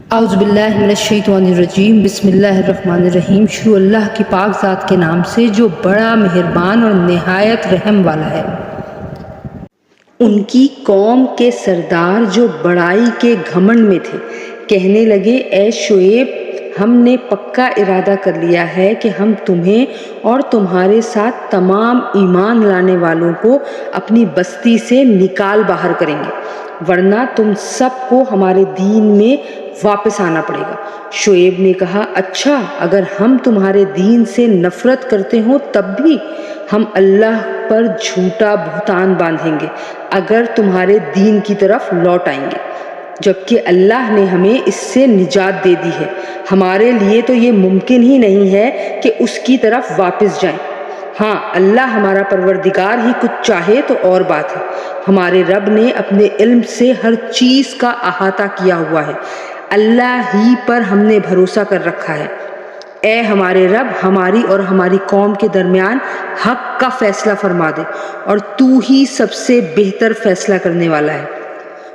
اعوذ باللہ من الشیطان الرجیم، بسم اللہ الرحمن الرحیم۔ شروع اللہ کی پاک ذات کے نام سے جو بڑا مہربان اور نہایت رحم والا ہے۔ ان کی قوم کے سردار جو بڑائی کے گھمنڈ میں تھے کہنے لگے، اے شعیب، ہم نے پکا ارادہ کر لیا ہے کہ ہم تمہیں اور تمہارے ساتھ تمام ایمان لانے والوں کو اپنی بستی سے نکال باہر کریں گے، ورنہ تم سب کو ہمارے دین میں واپس آنا پڑے گا۔ شعیب نے کہا، اچھا، اگر ہم تمہارے دین سے نفرت کرتے ہوں تب بھی ہم اللہ پر جھوٹا بہتان باندھیں گے اگر تمہارے دین کی طرف لوٹ آئیں گے، جبکہ اللہ نے ہمیں اس سے نجات دے دی ہے۔ ہمارے لیے تو یہ ممکن ہی نہیں ہے کہ اس کی طرف واپس جائیں۔ ہاں، اللہ ہمارا پروردگار ہی کچھ چاہے تو اور بات ہے۔ ہمارے رب نے اپنے علم سے ہر چیز کا احاطہ کیا ہوا ہے۔ اللہ ہی پر ہم نے بھروسہ کر رکھا ہے۔ اے ہمارے رب، ہماری اور ہماری قوم کے درمیان حق کا فیصلہ فرما دے، اور تو ہی سب سے بہتر فیصلہ کرنے والا ہے۔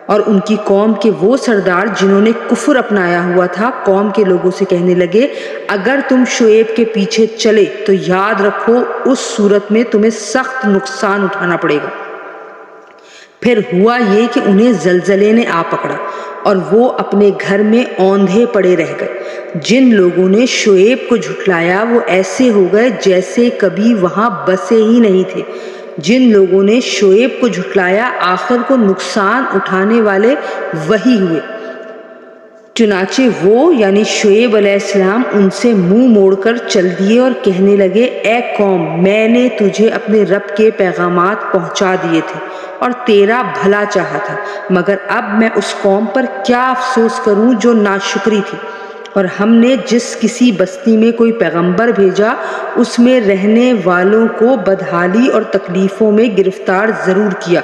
اور ان کی قوم کے وہ سردار جنہوں نے کفر اپنایا ہوا تھا قوم کے لوگوں سے کہنے لگے، اگر تم شعیب کے پیچھے چلے تو یاد رکھو اس صورت میں تمہیں سخت نقصان اٹھانا پڑے گا۔ پھر ہوا یہ کہ انہیں زلزلے نے آ پکڑا اور وہ اپنے گھر میں اوندھے پڑے رہ گئے۔ جن لوگوں نے شعیب کو جھٹلایا وہ ایسے ہو گئے جیسے کبھی وہاں بسے ہی نہیں تھے۔ جن لوگوں نے شعیب کو جھٹلایا آخر کو نقصان اٹھانے والے وہی ہوئے۔ چنانچہ وہ یعنی شعیب علیہ السلام ان سے منہ موڑ کر چل دیے اور کہنے لگے، اے قوم، میں نے تجھے اپنے رب کے پیغامات پہنچا دیے تھے اور تیرا بھلا چاہا تھا، مگر اب میں اس قوم پر کیا افسوس کروں جو ناشکری تھی۔ اور ہم نے جس کسی بستی میں کوئی پیغمبر بھیجا اس میں رہنے والوں کو بدحالی اور تکلیفوں میں گرفتار ضرور کیا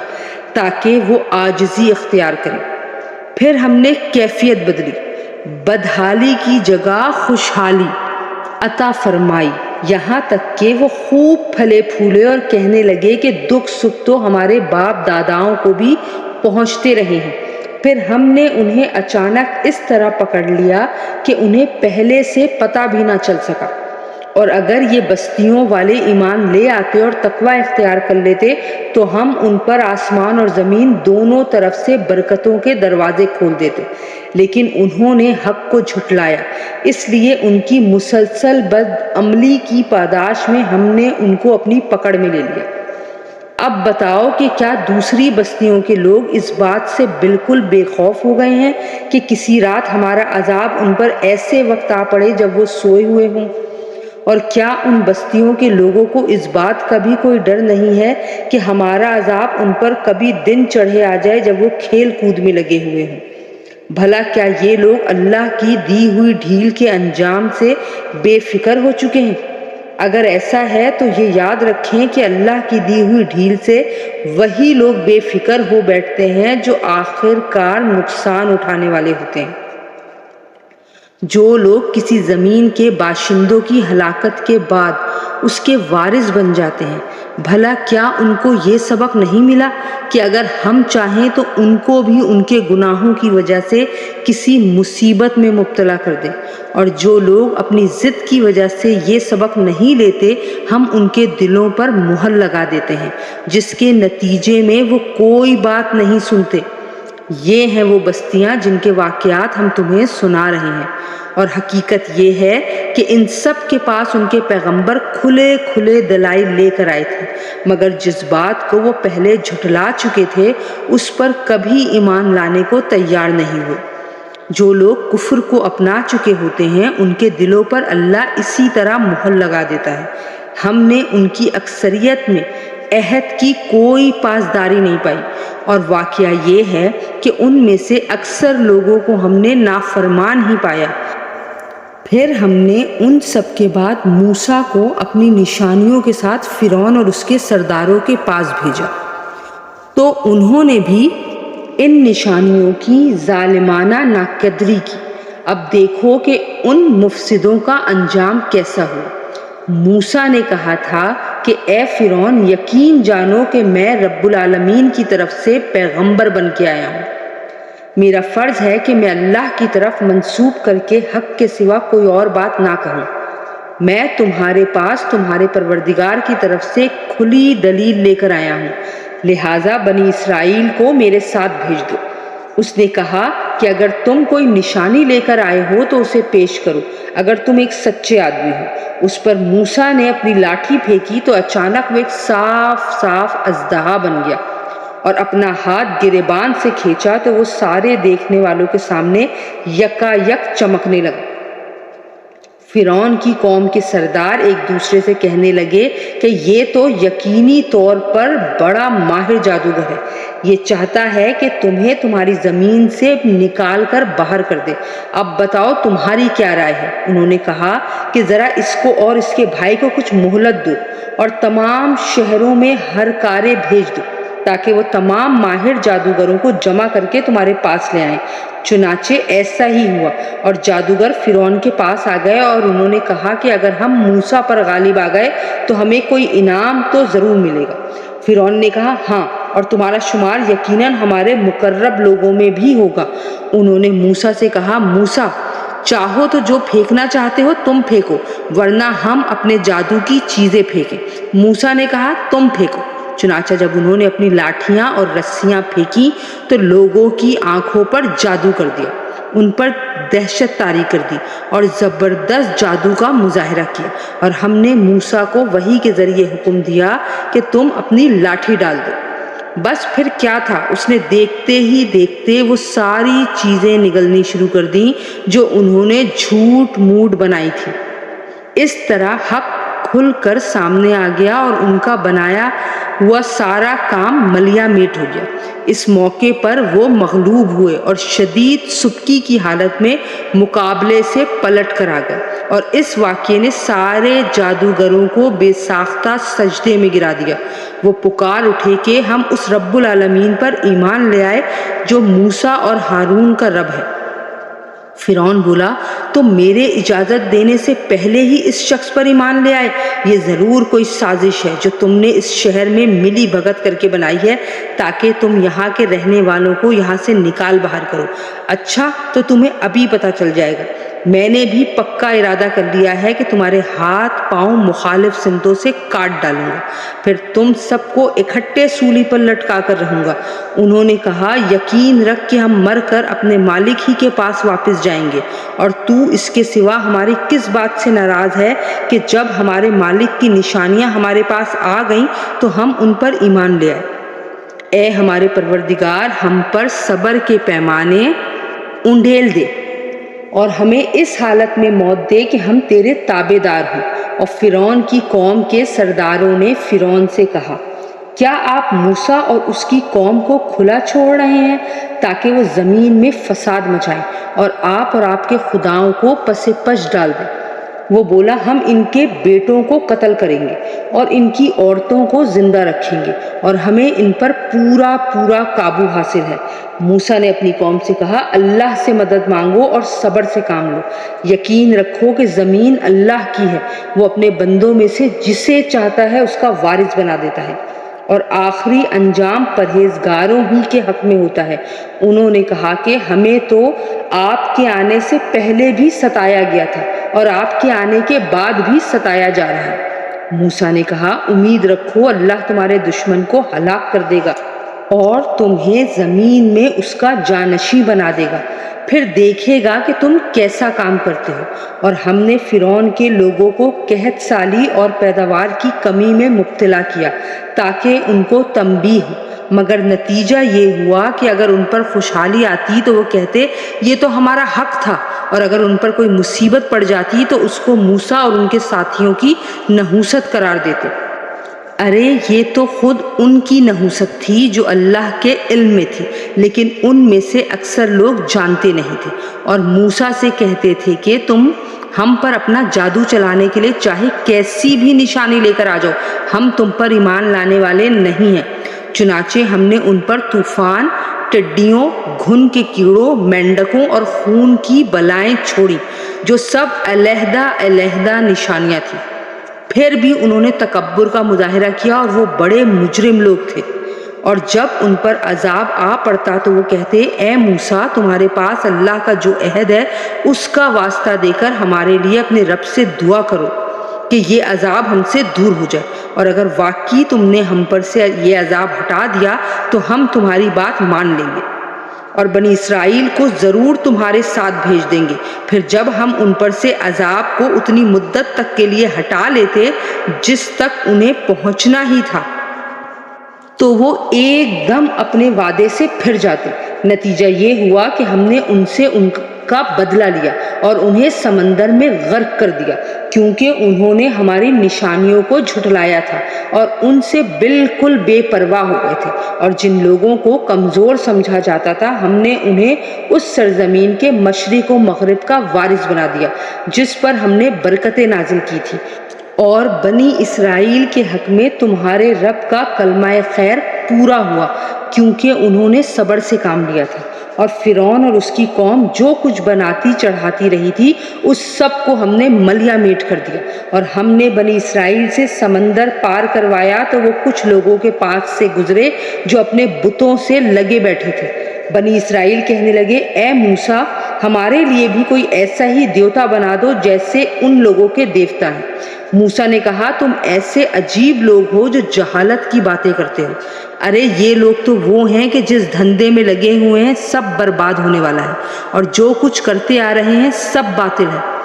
تاکہ وہ عاجزی اختیار کریں۔ پھر ہم نے کیفیت بدلی، بدحالی کی جگہ خوشحالی عطا فرمائی، یہاں تک کہ وہ خوب پھلے پھولے اور کہنے لگے کہ دکھ سکھ تو ہمارے باپ داداؤں کو بھی پہنچتے رہے ہیں۔ پھر ہم نے انہیں اچانک اس طرح پکڑ لیا کہ انہیں پہلے سے پتہ بھی نہ چل سکا، اور اگر یہ بستیوں والے ایمان لے آتے اور تقوی اختیار کر لیتے تو ہم ان پر آسمان اور زمین دونوں طرف سے برکتوں کے دروازے کھول دیتے، لیکن انہوں نے حق کو جھٹلایا، اس لیے ان کی مسلسل بدعملی کی پاداش میں ہم نے ان کو اپنی پکڑ میں لے لیا۔ اب بتاؤ کہ کیا دوسری بستیوں کے لوگ اس بات سے بالکل بے خوف ہو گئے ہیں کہ کسی رات ہمارا عذاب ان پر ایسے وقت آ پڑے جب وہ سوئے ہوئے ہوں؟ اور کیا ان بستیوں کے لوگوں کو اس بات کا بھی کوئی ڈر نہیں ہے کہ ہمارا عذاب ان پر کبھی دن چڑھے آ جائے جب وہ کھیل کود میں لگے ہوئے ہوں؟ بھلا کیا یہ لوگ اللہ کی دی ہوئی ڈھیل کے انجام سے بے فکر ہو چکے ہیں؟ اگر ایسا ہے تو یہ یاد رکھیں کہ اللہ کی دی ہوئی ڈھیل سے وہی لوگ بے فکر ہو بیٹھتے ہیں جو آخر کار نقصان اٹھانے والے ہوتے ہیں۔ جو لوگ کسی زمین کے باشندوں کی ہلاکت کے بعد اس کے وارث بن جاتے ہیں، بھلا کیا ان کو یہ سبق نہیں ملا کہ اگر ہم چاہیں تو ان کو بھی ان کے گناہوں کی وجہ سے کسی مصیبت میں مبتلا کر دیں؟ اور جو لوگ اپنی ضد کی وجہ سے یہ سبق نہیں لیتے ہم ان کے دلوں پر مہر لگا دیتے ہیں، جس کے نتیجے میں وہ کوئی بات نہیں سنتے۔ یہ ہیں وہ بستیاں جن کے واقعات ہم تمہیں سنا رہے ہیں، اور حقیقت یہ ہے کہ ان سب کے پاس ان کے پیغمبر کھلے کھلے دلائل لے کر آئے تھے، مگر جس بات کو وہ پہلے جھٹلا چکے تھے اس پر کبھی ایمان لانے کو تیار نہیں ہوئے۔ جو لوگ کفر کو اپنا چکے ہوتے ہیں ان کے دلوں پر اللہ اسی طرح مہر لگا دیتا ہے۔ ہم نے ان کی اکثریت میں عہد کی کوئی پاسداری نہیں پائی، اور واقعہ یہ ہے کہ ان میں سے اکثر لوگوں کو ہم نے نافرمان ہی پایا۔ پھر ہم نے ان سب کے بعد موسیٰ کو اپنی نشانیوں کے ساتھ فرعون اور اس کے سرداروں کے پاس بھیجا، تو انہوں نے بھی ان نشانیوں کی ظالمانہ ناقدری کی۔ اب دیکھو کہ ان مفسدوں کا انجام کیسا ہوا۔ موسیٰ نے کہا تھا کہ اے فرعون، یقین جانو کہ میں رب العالمین کی طرف سے پیغمبر بن کے آیا ہوں۔ میرا فرض ہے کہ میں اللہ کی طرف منسوب کر کے حق کے سوا کوئی اور بات نہ کہوں۔ میں تمہارے پاس تمہارے پروردگار کی طرف سے کھلی دلیل لے کر آیا ہوں، لہٰذا بنی اسرائیل کو میرے ساتھ بھیج دو۔ اس نے کہا کہ اگر تم کوئی نشانی لے کر آئے ہو تو اسے پیش کرو، اگر تم ایک سچے آدمی ہو۔ اس پر موسیٰ نے اپنی لاٹھی پھینکی تو اچانک وہ ایک صاف اژدہا بن گیا، اور اپنا ہاتھ گریبان سے کھینچا تو وہ سارے دیکھنے والوں کے سامنے یکا یک چمکنے لگا۔ فرعون کی قوم کے سردار ایک دوسرے سے کہنے لگے کہ یہ تو یقینی طور پر بڑا ماہر جادوگر ہے، یہ چاہتا ہے کہ تمہیں تمہاری زمین سے نکال کر باہر کر دے۔ اب بتاؤ تمہاری کیا رائے ہے؟ انہوں نے کہا کہ ذرا اس کو اور اس کے بھائی کو کچھ مہلت دو اور تمام شہروں میں ہر کارے بھیج دو تاکہ وہ تمام ماہر جادوگروں کو جمع کر کے تمہارے پاس لے آئیں۔ چنانچہ ایسا ہی ہوا، اور جادوگر فرعون کے پاس آ گئے اور انہوں نے کہا کہ اگر ہم موسیٰ پر غالب آ گئے تو ہمیں کوئی انعام تو ضرور ملے گا۔ فرعون نے کہا ہاں، اور تمہارا شمار یقیناً ہمارے مقرب لوگوں میں بھی ہوگا۔ انہوں نے موسیٰ سے کہا موسیٰ، چاہو تو جو پھینکنا چاہتے ہو تم پھینکو، ورنہ ہم اپنے جادو کی چیزیں پھینکیں۔ موسیٰ نے کہا تم پھینکو۔ چنانچہ جب انہوں نے اپنی لاٹھیاں اور رسیاں پھینکی تو لوگوں کی آنکھوں پر جادو کر دیا، ان پر دہشت طاری کر دی اور زبردست جادو کا مظاہرہ کیا، اور ہم نے موسیٰ کو وحی کے ذریعے حکم دیا کہ تم اپنی لاٹھی ڈال دو۔ بس پھر کیا تھا، اس نے دیکھتے ہی دیکھتے وہ ساری چیزیں نگلنی شروع کر دیں جو انہوں نے جھوٹ موٹ بنائی تھی۔ اس طرح حق کھل کر سامنے آ گیا اور ان کا بنایا ہوا سارا کام ملیا میٹ ہو گیا۔ اس موقع پر وہ مغلوب ہوئے اور شدید سبکی کی حالت میں مقابلے سے پلٹ کر آ گئے، اور اس واقعے نے سارے جادوگروں کو بے ساختہ سجدے میں گرا دیا۔ وہ پکار اٹھے کہ ہم اس رب العالمین پر ایمان لے آئے جو موسیٰ اور ہارون کا رب ہے۔ فرعون بولا تو میرے اجازت دینے سے پہلے ہی اس شخص پر ایمان لے آئے، یہ ضرور کوئی سازش ہے جو تم نے اس شہر میں ملی بھگت کر کے بنائی ہے تاکہ تم یہاں کے رہنے والوں کو یہاں سے نکال باہر کرو۔ اچھا تو تمہیں ابھی پتہ چل جائے گا، میں نے بھی پکا ارادہ کر لیا ہے کہ تمہارے ہاتھ پاؤں مخالف سمتوں سے کاٹ ڈالوں گا، پھر تم سب کو اکٹھے سولی پر لٹکا کر رہوں گا۔ انہوں نے کہا یقین رکھ کہ ہم مر کر اپنے مالک ہی کے پاس واپس جائیں گے، اور تو اس کے سوا ہماری کس بات سے ناراض ہے کہ جب ہمارے مالک کی نشانیاں ہمارے پاس آ گئیں تو ہم ان پر ایمان لے آئے۔ اے ہمارے پروردگار، ہم پر صبر کے پیمانے انڈھیل دے اور ہمیں اس حالت میں موت دے کہ ہم تیرے تابع دار ہوں۔ اور فرعون کی قوم کے سرداروں نے فرعون سے کہا کیا آپ موسیٰ اور اس کی قوم کو کھلا چھوڑ رہے ہیں تاکہ وہ زمین میں فساد مچائیں اور آپ کے خداؤں کو پس پش ڈال دیں؟ وہ بولا ہم ان کے بیٹوں کو قتل کریں گے اور ان کی عورتوں کو زندہ رکھیں گے، اور ہمیں ان پر پورا قابو حاصل ہے۔ موسیٰ نے اپنی قوم سے کہا اللہ سے مدد مانگو اور صبر سے کام لو، یقین رکھو کہ زمین اللہ کی ہے، وہ اپنے بندوں میں سے جسے چاہتا ہے اس کا وارث بنا دیتا ہے، اور آخری انجام پرہیزگاروں ہی کے حق میں ہوتا ہے۔ انہوں نے کہا کہ ہمیں تو آپ کے آنے سے پہلے بھی ستایا گیا تھا اور آپ کے آنے کے بعد بھی ستایا جا رہا ہے۔ موسیٰ نے کہا امید رکھو اللہ تمہارے دشمن کو ہلاک کر دے گا اور تمہیں زمین میں اس کا جانشین بنا دے گا، پھر دیکھے گا کہ تم کیسا کام کرتے ہو۔ اور ہم نے فرعون کے لوگوں کو قحط سالی اور پیداوار کی کمی میں مبتلا کیا تاکہ ان کو تنبیہ ہو، مگر نتیجہ یہ ہوا کہ اگر ان پر خوشحالی آتی تو وہ کہتے یہ تو ہمارا حق تھا، اور اگر ان پر کوئی مصیبت پڑ جاتی تو اس کو موسیٰ اور ان کے ساتھیوں کی نحوست قرار دیتے۔ ارے یہ تو خود ان کی نحوست تھی جو اللہ کے علم میں تھی، لیکن ان میں سے اکثر لوگ جانتے نہیں تھے، اور موسیٰ سے کہتے تھے کہ تم ہم پر اپنا جادو چلانے کے لیے چاہے کیسی بھی نشانی لے کر آ جاؤ، ہم تم پر ایمان لانے والے نہیں ہیں۔ چنانچہ ہم نے ان پر طوفان، ٹڈیوں، گھن کے کیڑوں، مینڈکوں اور خون کی بلائیں چھوڑی جو سب علیحدہ نشانیاں تھیں۔ پھر بھی انہوں نے تکبر کا مظاہرہ کیا اور وہ بڑے مجرم لوگ تھے۔ اور جب ان پر عذاب آ پڑتا تو وہ کہتے اے موسیٰ تمہارے پاس اللہ کا جو عہد ہے اس کا واسطہ دے کر ہمارے لیے اپنے رب سے دعا کرو کہ یہ عذاب ہم سے دور ہو جائے، اور اگر واقعی تم نے ہم پر سے یہ عذاب ہٹا دیا تو ہم تمہاری بات مان لیں گے اور بنی اسرائیل کو ضرور تمہارے ساتھ بھیج دیں گے۔ پھر جب ہم ان پر سے عذاب کو اتنی مدت تک کے لیے ہٹا لیتے جس تک انہیں پہنچنا ہی تھا تو وہ ایک دم اپنے وعدے سے پھر جاتے۔ نتیجہ یہ ہوا کہ ہم نے ان سے ان کا بدلہ لیا اور انہیں سمندر میں غرق کر دیا، کیونکہ انہوں نے ہماری نشانیوں کو جھٹلایا تھا اور ان سے بالکل بے پرواہ ہو گئے تھے۔ اور جن لوگوں کو کمزور سمجھا جاتا تھا ہم نے انہیں اس سرزمین کے مشرق و مغرب کا وارث بنا دیا جس پر ہم نے برکتیں نازل کی تھی، اور بنی اسرائیل کے حق میں تمہارے رب کا کلمہ خیر پورا ہوا کیونکہ انہوں نے صبر سے کام لیا تھا۔ اور فرعون اور اس کی قوم جو کچھ بناتی چڑھاتی رہی تھی اس سب کو ہم نے ملیا میٹ کر دیا، اور ہم نے بنی اسرائیل سے سمندر پار کروایا تو وہ کچھ لوگوں کے پاس سے گزرے جو اپنے بتوں سے لگے بیٹھے تھے۔ بنی اسرائیل کہنے لگے اے موسیٰ ہمارے لیے بھی کوئی ایسا ہی دیوتا بنا دو جیسے ان لوگوں کے دیوتا ہیں۔ موسیٰ نے کہا تم ایسے عجیب لوگ ہو جو جہالت کی باتیں کرتے ہو۔ ارے یہ لوگ تو وہ ہیں کہ جس دھندے میں لگے ہوئے ہیں سب برباد ہونے والا ہے، اور جو کچھ کرتے آ رہے ہیں سب باطل ہے۔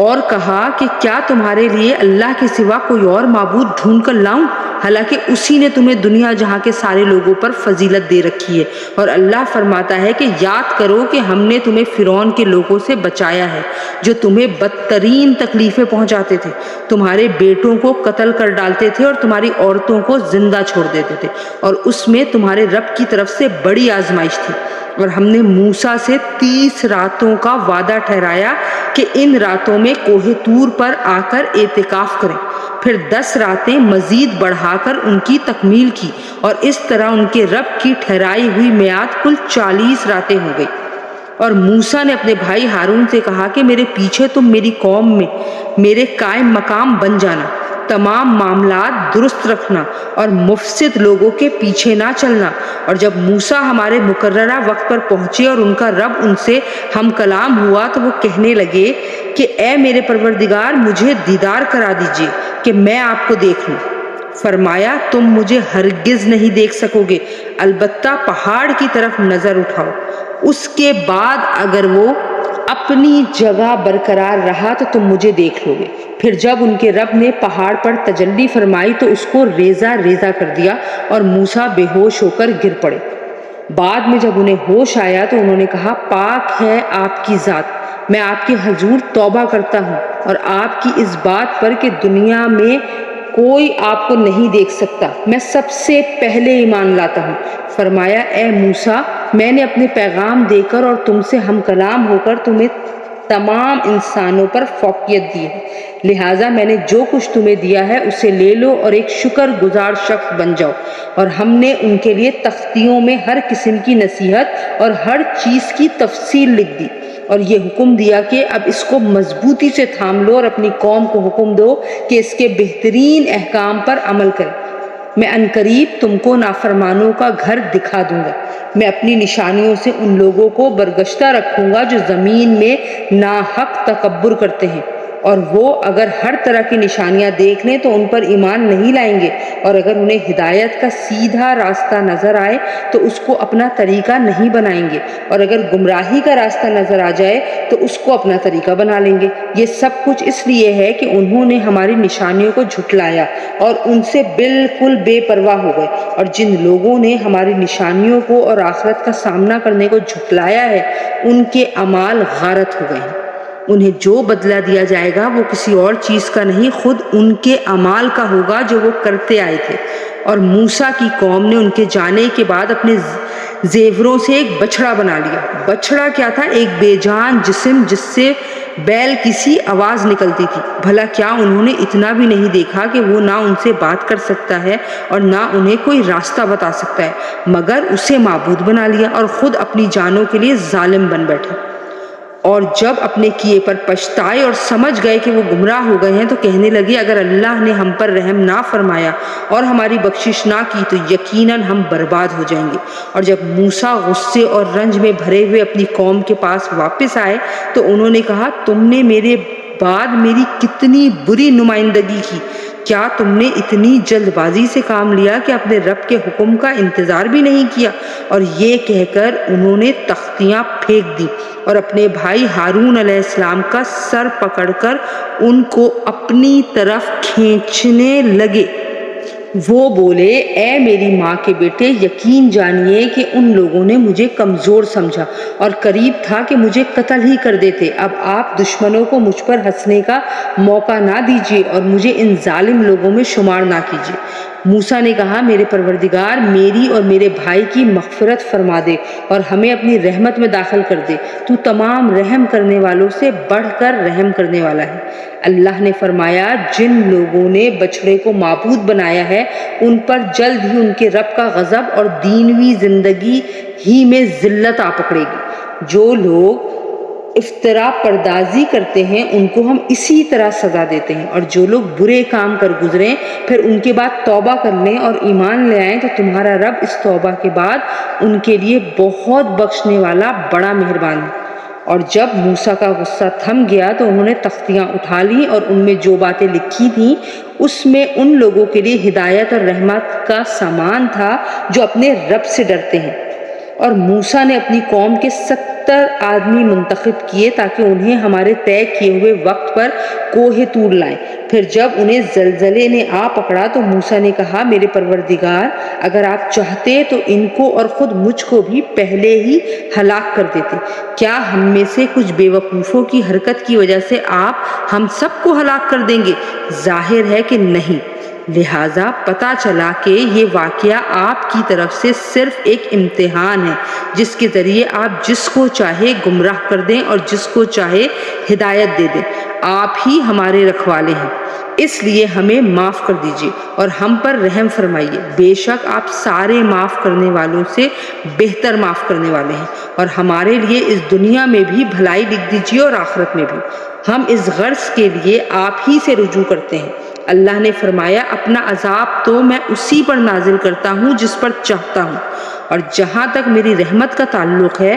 اور کہا کہ کیا تمہارے لیے اللہ کے سوا کوئی اور معبود ڈھونڈ کر لاؤں، حالانکہ اسی نے تمہیں دنیا جہاں کے سارے لوگوں پر فضیلت دے رکھی ہے۔ اور اللہ فرماتا ہے کہ یاد کرو کہ ہم نے تمہیں فرعون کے لوگوں سے بچایا ہے جو تمہیں بدترین تکلیفیں پہنچاتے تھے، تمہارے بیٹوں کو قتل کر ڈالتے تھے اور تمہاری عورتوں کو زندہ چھوڑ دیتے تھے، اور اس میں تمہارے رب کی طرف سے بڑی آزمائش تھی۔ اور ہم نے موسیٰ سے 30 راتوں کا وعدہ ٹھہرایا کہ ان راتوں میں کوہ طور پر آ کر اعتکاف کریں، پھر 10 راتیں مزید بڑھا کر ان کی تکمیل کی، اور اس طرح ان کے رب کی ٹھہرائی ہوئی میعاد کل 40 راتیں ہو گئی۔ اور موسیٰ نے اپنے بھائی ہارون سے کہا کہ میرے پیچھے تم میری قوم میں میرے قائم مقام بن جانا، تمام معاملات درست رکھنا اور مفسد لوگوں کے پیچھے نہ چلنا۔ اور جب موسیٰ ہمارے مقررہ وقت پر پہنچے اور ان کا رب ان سے ہم کلام ہوا تو وہ کہنے لگے کہ اے میرے پروردگار مجھے دیدار کرا دیجئے کہ میں آپ کو دیکھ لوں۔ فرمایا تم مجھے ہرگز نہیں دیکھ سکو گے، البتہ پہاڑ کی طرف نظر اٹھاؤ، اس کے بعد اگر وہ اپنی جگہ برقرار رہا تو تم مجھے دیکھ لو گے۔ پھر جب ان کے رب نے پہاڑ پر تجلی فرمائی تو اس کو ریزہ ریزہ کر دیا اور موسیٰ بے ہوش ہو کر گر پڑے۔ بعد میں جب انہیں ہوش آیا تو انہوں نے کہا پاک ہے آپ کی ذات، میں آپ کے حضور توبہ کرتا ہوں اور آپ کی اس بات پر کہ دنیا میں کوئی آپ کو نہیں دیکھ سکتا میں سب سے پہلے ایمان لاتا ہوں۔ فرمایا اے موسیٰ میں نے اپنے پیغام دے کر اور تم سے ہم کلام ہو کر تمہیں تمام انسانوں پر فوقیت دی ہے، لہٰذا میں نے جو کچھ تمہیں دیا ہے اسے لے لو اور ایک شکر گزار شخص بن جاؤ۔ اور ہم نے ان کے لیے تختیوں میں ہر قسم کی نصیحت اور ہر چیز کی تفصیل لکھ دی، اور یہ حکم دیا کہ اب اس کو مضبوطی سے تھام لو اور اپنی قوم کو حکم دو کہ اس کے بہترین احکام پر عمل کرے۔ میں عنقریب تم کو نافرمانوں کا گھر دکھا دوں گا، میں اپنی نشانیوں سے ان لوگوں کو برگشتہ رکھوں گا جو زمین میں ناحق تکبر کرتے ہیں، اور وہ اگر ہر طرح کی نشانیاں دیکھ لیں تو ان پر ایمان نہیں لائیں گے، اور اگر انہیں ہدایت کا سیدھا راستہ نظر آئے تو اس کو اپنا طریقہ نہیں بنائیں گے، اور اگر گمراہی کا راستہ نظر آ جائے تو اس کو اپنا طریقہ بنا لیں گے۔ یہ سب کچھ اس لیے ہے کہ انہوں نے ہماری نشانیوں کو جھٹلایا اور ان سے بالکل بے پرواہ ہو گئے، اور جن لوگوں نے ہماری نشانیوں کو اور آخرت کا سامنا کرنے کو جھٹلایا ہے ان کے اعمال غارت ہو گئے ہیں۔ انہیں جو بدلہ دیا جائے گا وہ کسی اور چیز کا نہیں، خود ان کے اعمال کا ہوگا جو وہ کرتے آئے تھے۔ اور موسیٰ کی قوم نے ان کے جانے کے بعد اپنے زیوروں سے ایک بچڑا بنا لیا۔ بچڑا کیا تھا؟ ایک بے جان جسم جس سے بیل کی سی آواز نکلتی تھی۔ بھلا کیا انہوں نے اتنا بھی نہیں دیکھا کہ وہ نہ ان سے بات کر سکتا ہے اور نہ انہیں کوئی راستہ بتا سکتا ہے، مگر اسے معبود بنا لیا اور خود اپنی جانوں کے لیے ظالم بن بیٹھے۔ اور جب اپنے کیے پر پچھتائے اور سمجھ گئے کہ وہ گمراہ ہو گئے ہیں تو کہنے لگے اگر اللہ نے ہم پر رحم نہ فرمایا اور ہماری بخشش نہ کی تو یقیناً ہم برباد ہو جائیں گے۔ اور جب موسیٰ غصے اور رنج میں بھرے ہوئے اپنی قوم کے پاس واپس آئے تو انہوں نے کہا تم نے میرے بعد میری کتنی بری نمائندگی کی، کیا تم نے اتنی جلد بازی سے کام لیا کہ اپنے رب کے حکم کا انتظار بھی نہیں کیا؟ اور یہ کہہ کر انہوں نے تختیاں پھینک دی اور اپنے بھائی ہارون علیہ السلام کا سر پکڑ کر ان کو اپنی طرف کھینچنے لگے۔ وہ بولے اے میری ماں کے بیٹے، یقین جانیے کہ ان لوگوں نے مجھے کمزور سمجھا اور قریب تھا کہ مجھے قتل ہی کر دیتے۔ اب آپ دشمنوں کو مجھ پر ہنسنے کا موقع نہ دیجیے اور مجھے ان ظالم لوگوں میں شمار نہ کیجیے۔ موسیٰ نے کہا میرے پروردگار میری اور میرے بھائی کی مغفرت فرما دے اور ہمیں اپنی رحمت میں داخل کر دے، تو تمام رحم کرنے والوں سے بڑھ کر رحم کرنے والا ہے۔ اللہ نے فرمایا جن لوگوں نے بچڑے کو معبود بنایا ہے ان پر جلد ہی ان کے رب کا غضب اور دینوی زندگی ہی میں ذلت آ پکڑے گی۔ جو لوگ افطرا پردازی کرتے ہیں ان کو ہم اسی طرح سزا دیتے ہیں، اور جو لوگ برے کام کر گزریں پھر ان کے بعد توبہ کر لیں اور ایمان لے آئیں تو تمہارا رب اس توبہ کے بعد ان کے لیے بہت بخشنے والا بڑا مہربان ہے۔ اور جب موسیٰ کا غصہ تھم گیا تو انہوں نے تختیاں اٹھا لیں اور ان میں جو باتیں لکھی تھیں اس میں ان لوگوں کے لیے ہدایت اور رحمت کا سامان تھا جو اپنے رب سے ڈرتے ہیں۔ اور موسیٰ نے اپنی قوم کے 70 آدمی منتخب کیے تاکہ انہیں ہمارے طے کیے ہوئے وقت پر کوہ طور لائیں۔ پھر جب انہیں زلزلے نے آ پکڑا تو موسیٰ نے کہا میرے پروردگار اگر آپ چاہتے تو ان کو اور خود مجھ کو بھی پہلے ہی ہلاک کر دیتے۔ کیا ہم میں سے کچھ بے وقوفوں کی حرکت کی وجہ سے آپ ہم سب کو ہلاک کر دیں گے؟ ظاہر ہے کہ نہیں۔ لہٰذا پتہ چلا کہ یہ واقعہ آپ کی طرف سے صرف ایک امتحان ہے جس کے ذریعے آپ جس کو چاہے گمراہ کر دیں اور جس کو چاہے ہدایت دے دیں۔ آپ ہی ہمارے رکھوالے ہیں، اس لیے ہمیں معاف کر دیجیے اور ہم پر رحم فرمائیے، بے شک آپ سارے معاف کرنے والوں سے بہتر معاف کرنے والے ہیں۔ اور ہمارے لیے اس دنیا میں بھی بھلائی لکھ دیجیے اور آخرت میں بھی، ہم اس غرض کے لیے آپ ہی سے رجوع کرتے ہیں۔ اللہ نے فرمایا اپنا عذاب تو میں اسی پر نازل کرتا ہوں جس پر چاہتا ہوں، اور جہاں تک میری رحمت کا تعلق ہے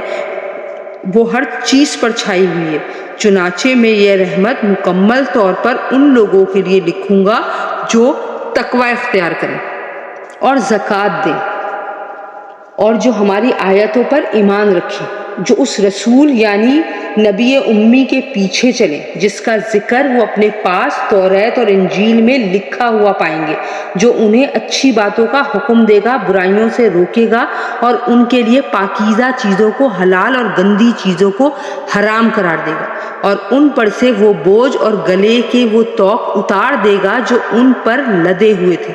وہ ہر چیز پر چھائی ہوئی ہے۔ چنانچہ میں یہ رحمت مکمل طور پر ان لوگوں کے لیے لکھوں گا جو تقوی اختیار کریں اور زکوٰۃ دیں اور جو ہماری آیتوں پر ایمان رکھیں، جو اس رسول یعنی نبی امی کے پیچھے چلیں جس کا ذکر وہ اپنے پاس توریت اور انجیل میں لکھا ہوا پائیں گے، جو انہیں اچھی باتوں کا حکم دے گا، برائیوں سے روکے گا اور ان کے لیے پاکیزہ چیزوں کو حلال اور گندی چیزوں کو حرام قرار دے گا، اور ان پر سے وہ بوجھ اور گلے کے وہ طوق اتار دے گا جو ان پر لدے ہوئے تھے۔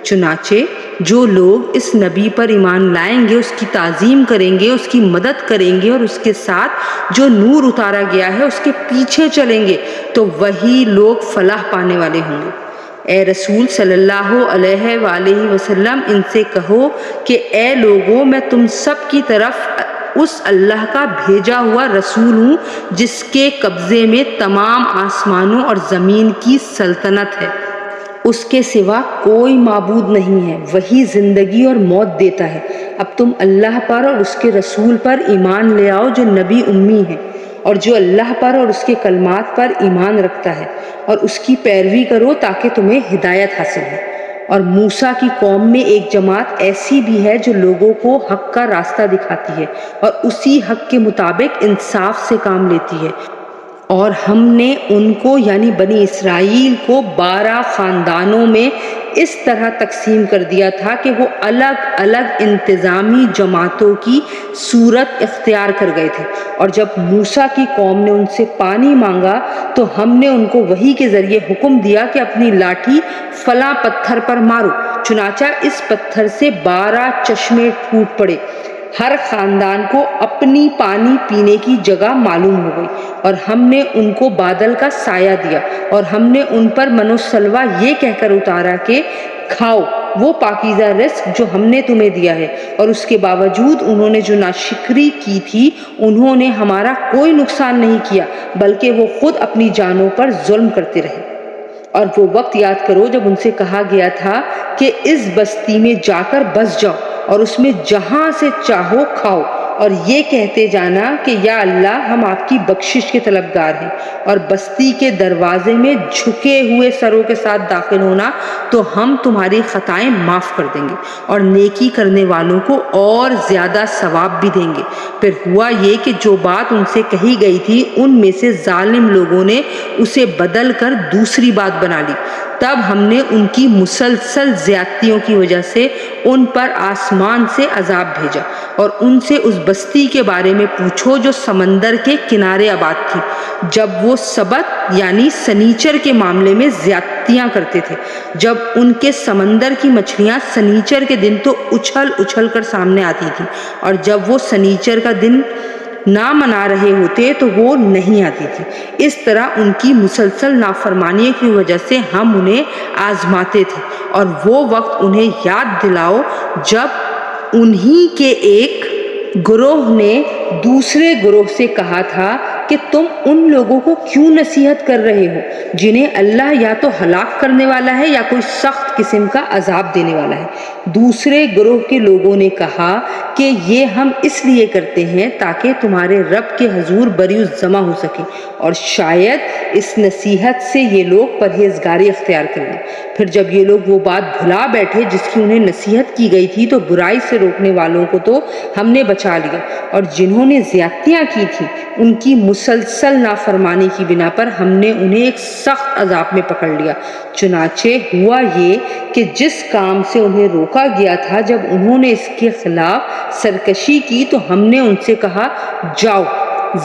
چنانچہ جو لوگ اس نبی پر ایمان لائیں گے، اس کی تعظیم کریں گے، اس کی مدد کریں گے اور اس کے ساتھ جو نور اتارا گیا ہے اس کے پیچھے چلیں گے تو وہی لوگ فلاح پانے والے ہوں گے۔ اے رسول صلی اللہ علیہ وآلہ وسلم ان سے کہو کہ اے لوگوں میں تم سب کی طرف اس اللہ کا بھیجا ہوا رسول ہوں جس کے قبضے میں تمام آسمانوں اور زمین کی سلطنت ہے، اس کے سوا کوئی معبود نہیں ہے، وہی زندگی اور موت دیتا ہے۔ اب تم اللہ پر اور اس کے رسول پر ایمان لے آؤ جو نبی امی ہے، اور جو اللہ پر اور اس کے کلمات پر ایمان رکھتا ہے، اور اس کی پیروی کرو تاکہ تمہیں ہدایت حاصل ہو۔ اور موسیٰ کی قوم میں ایک جماعت ایسی بھی ہے جو لوگوں کو حق کا راستہ دکھاتی ہے اور اسی حق کے مطابق انصاف سے کام لیتی ہے۔ اور ہم نے ان کو یعنی بنی اسرائیل کو 12 خاندانوں میں اس طرح تقسیم کر دیا تھا کہ وہ الگ الگ انتظامی جماعتوں کی صورت اختیار کر گئے تھے۔ اور جب موسیٰ کی قوم نے ان سے پانی مانگا تو ہم نے ان کو وحی کے ذریعے حکم دیا کہ اپنی لاٹھی فلاں پتھر پر مارو، چنانچہ اس پتھر سے 12 چشمے پھوٹ پڑے۔ ہر خاندان کو اپنی پانی پینے کی جگہ معلوم ہو گئی، اور ہم نے ان کو بادل کا سایہ دیا، اور ہم نے ان پر من و سلوہ یہ کہہ کر اتارا کہ کھاؤ وہ پاکیزہ رزق جو ہم نے تمہیں دیا ہے، اور اس کے باوجود انہوں نے جو ناشکری کی تھی انہوں نے ہمارا کوئی نقصان نہیں کیا، بلکہ وہ خود اپنی جانوں پر ظلم کرتے رہے۔ اور وہ وقت یاد کرو جب ان سے کہا گیا تھا کہ اس بستی میں جا کر بس جاؤ اور اس میں جہاں سے چاہو کھاؤ، اور یہ کہتے جانا کہ یا اللہ ہم آپ کی بخشش کے طلبگار ہیں، اور بستی کے دروازے میں جھکے ہوئے سروں کے ساتھ داخل ہونا تو ہم تمہاری خطائیں معاف کر دیں گے اور نیکی کرنے والوں کو اور زیادہ ثواب بھی دیں گے۔ پھر ہوا یہ کہ جو بات ان سے کہی گئی تھی ان میں سے ظالم لوگوں نے اسے بدل کر دوسری بات بنا لی، تب ہم نے ان کی مسلسل زیادتیوں کی وجہ سے ان پر آسمان سے عذاب بھیجا۔ اور ان سے اس بستی کے بارے میں پوچھو جو سمندر کے کنارے آباد تھی، جب وہ سبت یعنی سنیچر کے معاملے میں زیادتیاں کرتے تھے، جب ان کے سمندر کی مچھلیاں سنیچر کے دن تو اچھل اچھل کر سامنے آتی تھی، اور جب وہ سنیچر کا دن نہ منا رہے ہوتے تو وہ نہیں آتی تھی۔ اس طرح ان کی مسلسل نافرمانی کی وجہ سے ہم انہیں آزماتے تھے۔ اور وہ وقت انہیں یاد دلاؤ جب انہی کے ایک گروہ نے دوسرے گروہ سے کہا تھا کہ تم ان لوگوں کو کیوں نصیحت کر رہے ہو جنہیں اللہ یا تو ہلاک کرنے والا ہے یا کوئی سخت قسم کا عذاب دینے والا ہے۔ دوسرے گروہ کے لوگوں نے کہا کہ یہ ہم اس لیے کرتے ہیں تاکہ تمہارے رب کے حضور بری الزمہ ہو سکے، اور شاید اس نصیحت سے یہ لوگ پرہیزگاری اختیار کر لیں۔ پھر جب یہ لوگ وہ بات بھلا بیٹھے جس کی انہیں نصیحت کی گئی تھی تو برائی سے روکنے والوں کو تو ہم نے بچا لیا، اور جنہوں نے زیادتیاں کی تھیں ان کی مسلسل نافرمانی کی بنا پر ہم نے انہیں ایک سخت عذاب میں پکڑ لیا۔ چنانچہ ہوا یہ کہ جس کام سے انہیں روکا گیا تھا جب انہوں نے اس کے خلاف سرکشی کی تو ہم نے ان سے کہا جاؤ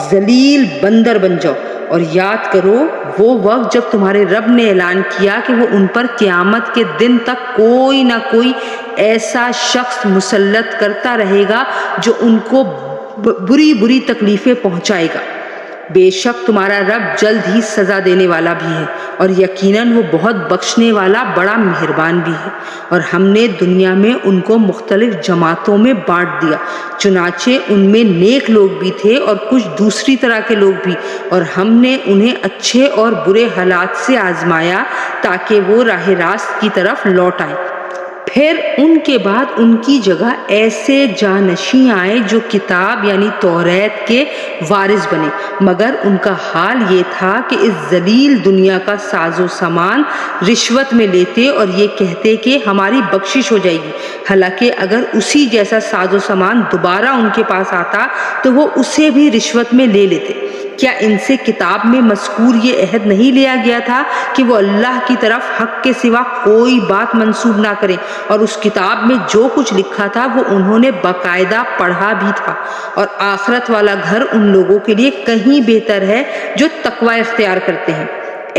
ذلیل بندر بن جاؤ، اور یاد کرو وہ وقت جب تمہارے رب نے اعلان کیا کہ وہ ان پر قیامت کے دن تک کوئی نہ کوئی ایسا شخص مسلط کرتا رہے گا جو ان کو بری بری تکلیفیں پہنچائے گا۔ بے شک تمہارا رب جلد ہی سزا دینے والا بھی ہے، اور یقیناً وہ بہت بخشنے والا بڑا مہربان بھی ہے۔ اور ہم نے دنیا میں ان کو مختلف جماعتوں میں بانٹ دیا، چنانچہ ان میں نیک لوگ بھی تھے اور کچھ دوسری طرح کے لوگ بھی، اور ہم نے انہیں اچھے اور برے حالات سے آزمایا تاکہ وہ راہ راست کی طرف لوٹ آئیں۔ پھر ان کے بعد ان کی جگہ ایسے جانشین آئے جو کتاب یعنی توریت کے وارث بنے، مگر ان کا حال یہ تھا کہ اس ذلیل دنیا کا ساز و سامان رشوت میں لیتے اور یہ کہتے کہ ہماری بخشش ہو جائے گی، حالانکہ اگر اسی جیسا ساز و سامان دوبارہ ان کے پاس آتا تو وہ اسے بھی رشوت میں لے لیتے۔ کیا ان سے کتاب میں مذکور یہ عہد نہیں لیا گیا تھا کہ وہ اللہ کی طرف حق کے سوا کوئی بات منسوب نہ کریں، اور اس کتاب میں جو کچھ لکھا تھا وہ انہوں نے باقاعدہ پڑھا بھی تھا، اور آخرت والا گھر ان لوگوں کے لیے کہیں بہتر ہے جو تقوی اختیار کرتے ہیں۔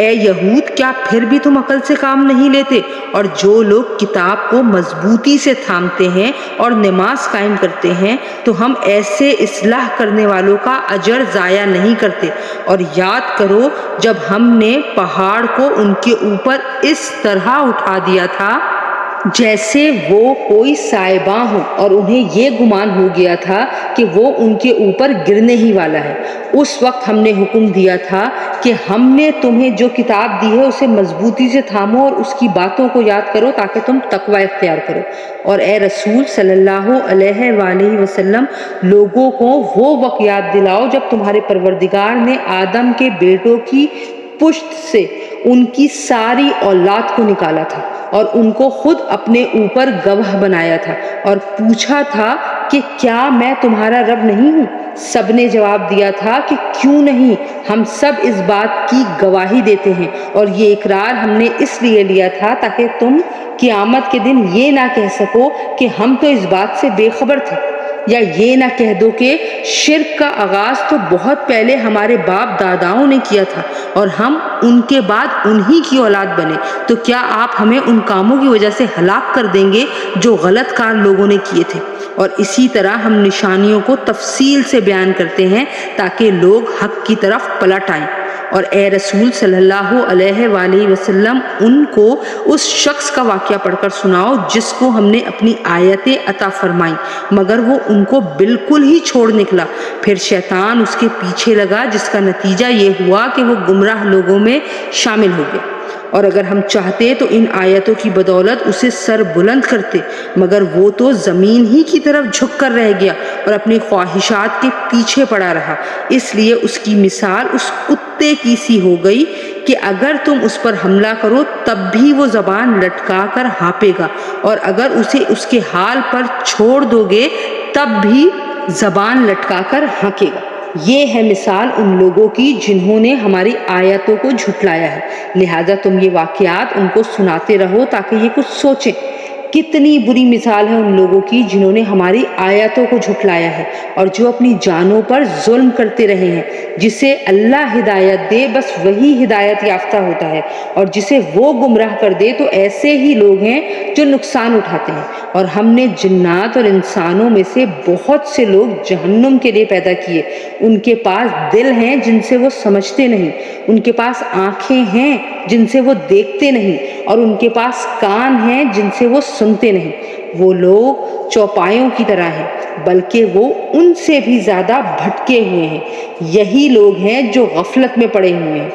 اے یہود کیا پھر بھی تم عقل سے کام نہیں لیتے؟ اور جو لوگ کتاب کو مضبوطی سے تھامتے ہیں اور نماز قائم کرتے ہیں تو ہم ایسے اصلاح کرنے والوں کا اجر ضائع نہیں کرتے۔ اور یاد کرو جب ہم نے پہاڑ کو ان کے اوپر اس طرح اٹھا دیا تھا جیسے وہ کوئی سائباں ہو، اور انہیں یہ گمان ہو گیا تھا کہ وہ ان کے اوپر گرنے ہی والا ہے۔ اس وقت ہم نے حکم دیا تھا کہ ہم نے تمہیں جو کتاب دی ہے اسے مضبوطی سے تھامو اور اس کی باتوں کو یاد کرو تاکہ تم تقوی اختیار کرو۔ اور اے رسول صلی اللہ علیہ وآلہ وسلم لوگوں کو وہ وقت یاد دلاؤ جب تمہارے پروردگار نے آدم کے بیٹوں کی پشت سے ان کی ساری اولاد کو نکالا تھا اور ان کو خود اپنے اوپر گواہ بنایا تھا اور پوچھا تھا کہ کیا میں تمہارا رب نہیں ہوں؟ سب نے جواب دیا تھا کہ کیوں نہیں، ہم سب اس بات کی گواہی دیتے ہیں، اور یہ اقرار ہم نے اس لیے لیا تھا تاکہ تم قیامت کے دن یہ نہ کہہ سکو کہ ہم تو اس بات سے بے خبر تھے۔ یا یہ نہ کہہ دو کہ شرک کا آغاز تو بہت پہلے ہمارے باپ داداؤں نے کیا تھا اور ہم ان کے بعد انہی کی اولاد بنے، تو کیا آپ ہمیں ان کاموں کی وجہ سے ہلاک کر دیں گے جو غلط کار لوگوں نے کیے تھے؟ اور اسی طرح ہم نشانیوں کو تفصیل سے بیان کرتے ہیں تاکہ لوگ حق کی طرف پلٹ آئیں۔ اور اے رسول صلی اللہ علیہ وآلہ وسلم ان کو اس شخص کا واقعہ پڑھ کر سناؤ جس کو ہم نے اپنی آیتیں عطا فرمائیں مگر وہ ان کو بالکل ہی چھوڑ نکلا، پھر شیطان اس کے پیچھے لگا جس کا نتیجہ یہ ہوا کہ وہ گمراہ لوگوں میں شامل ہو گیا۔ اور اگر ہم چاہتے تو ان آیتوں کی بدولت اسے سر بلند کرتے مگر وہ تو زمین ہی کی طرف جھک کر رہ گیا اور اپنی خواہشات کے پیچھے پڑا رہا، اس لیے اس کی مثال اس کتے کی سی ہو گئی کہ اگر تم اس پر حملہ کرو تب بھی وہ زبان لٹکا کر ہانپے گا اور اگر اسے اس کے حال پر چھوڑ دو گے تب بھی زبان لٹکا کر ہانکے گا۔ یہ ہے مثال ان لوگوں کی جنہوں نے ہماری آیتوں کو جھٹلایا ہے، لہٰذا تم یہ واقعات ان کو سناتے رہو تاکہ یہ کچھ سوچیں۔ کتنی بری مثال ہے ان لوگوں کی جنہوں نے ہماری آیتوں کو جھٹلایا ہے اور جو اپنی جانوں پر ظلم کرتے رہے ہیں۔ جسے اللہ ہدایت دے بس وہی ہدایت یافتہ ہوتا ہے اور جسے وہ گمراہ کر دے تو ایسے ہی لوگ ہیں جو نقصان اٹھاتے ہیں۔ اور ہم نے جنات اور انسانوں میں سے بہت سے لوگ جہنم کے لیے پیدا کیے، ان کے پاس دل ہیں جن سے وہ سمجھتے نہیں، ان کے پاس آنکھیں ہیں جن سے وہ دیکھتے نہیں اور ان کے پاس کان ہیں جن سے وہ سنتے نہیں۔ وہ لوگ چوپایوں کی طرح ہیں بلکہ وہ ان سے بھی زیادہ بھٹکے ہوئے ہیں۔ یہی لوگ ہیں جو غفلت میں پڑے ہوئے ہیں۔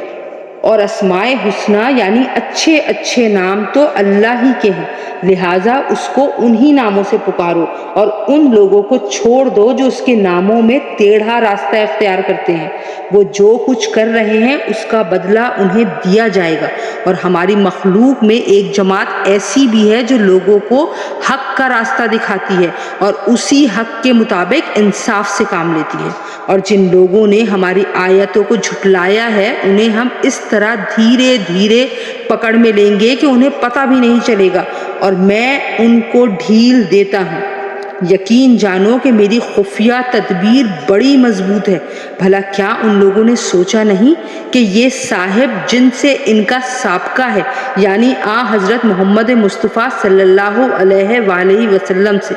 اور اسماء حسنہ یعنی اچھے اچھے نام تو اللہ ہی کے ہیں، لہٰذا اس کو انہی ناموں سے پکارو اور ان لوگوں کو چھوڑ دو جو اس کے ناموں میں ٹیڑھا راستہ اختیار کرتے ہیں۔ وہ جو کچھ کر رہے ہیں اس کا بدلہ انہیں دیا جائے گا۔ اور ہماری مخلوق میں ایک جماعت ایسی بھی ہے جو لوگوں کو حق کا راستہ دکھاتی ہے اور اسی حق کے مطابق انصاف سے کام لیتی ہے۔ اور جن لوگوں نے ہماری آیتوں کو جھٹلایا ہے انہیں ہم اس طرح دھیرے دھیرے پکڑ میں لیں گے کہ انہیں پتہ بھی نہیں چلے گا اور میں ان کو ڈھیل دیتا ہوں۔ یقین جانو کہ میری خفیہ تدبیر بڑی مضبوط ہے۔ بھلا کیا ان لوگوں نے سوچا نہیں کہ یہ صاحب جن سے ان کا سابقہ ہے یعنی حضرت محمد مصطفیٰ صلی اللہ علیہ وآلہ وسلم سے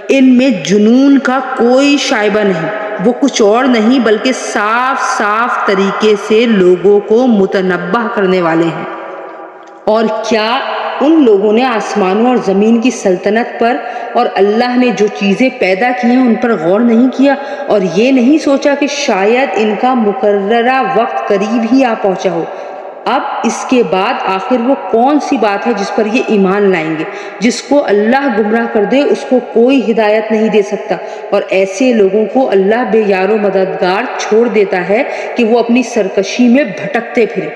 ان میں جنون کا کوئی شائبہ نہیں، وہ کچھ اور نہیں بلکہ صاف صاف طریقے سے لوگوں کو متنبہ کرنے والے ہیں۔ اور کیا ان لوگوں نے آسمانوں اور زمین کی سلطنت پر اور اللہ نے جو چیزیں پیدا کی ہیں ان پر غور نہیں کیا اور یہ نہیں سوچا کہ شاید ان کا مقررہ وقت قریب ہی آ پہنچا ہو؟ اب اس کے بعد آخر وہ کون سی بات ہے جس پر یہ ایمان لائیں گے؟ جس کو اللہ گمراہ کر دے اس کو کوئی ہدایت نہیں دے سکتا، اور ایسے لوگوں کو اللہ بے یار و مددگار چھوڑ دیتا ہے کہ وہ اپنی سرکشی میں بھٹکتے پھریں۔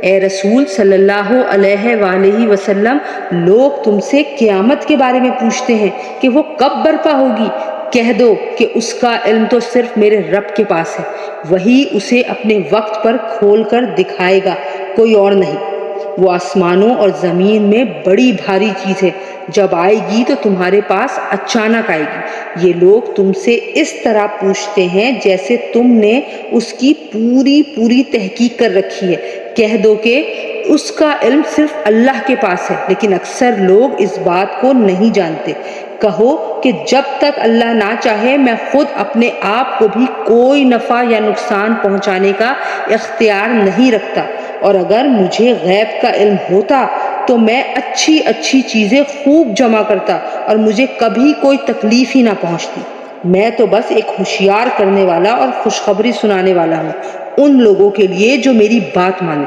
اے رسول صلی اللہ علیہ وآلہ وسلم، لوگ تم سے قیامت کے بارے میں پوچھتے ہیں کہ وہ کب برپا ہوگی۔ کہہ دو کہ اس کا علم تو صرف میرے رب کے پاس ہے، وہی اسے اپنے وقت پر کھول کر دکھائے گا، کوئی اور نہیں۔ وہ آسمانوں اور زمین میں بڑی بھاری چیز ہے، جب آئے گی تو تمہارے پاس اچانک آئے گی۔ یہ لوگ تم سے اس طرح پوچھتے ہیں جیسے تم نے اس کی پوری تحقیق کر رکھی ہے۔ کہہ دو کہ اس کا علم صرف اللہ کے پاس ہے، لیکن اکثر لوگ اس بات کو نہیں جانتے۔ کہو کہ جب تک اللہ نہ چاہے میں خود اپنے آپ کو بھی کوئی نفع یا نقصان پہنچانے کا اختیار نہیں رکھتا، اور اگر مجھے غیب کا علم ہوتا تو میں اچھی چیزیں خوب جمع کرتا اور مجھے کبھی کوئی تکلیف ہی نہ پہنچتی۔ میں تو بس ایک ہوشیار کرنے والا اور خوشخبری سنانے والا ہوں ان لوگوں کے لیے جو میری بات مانے۔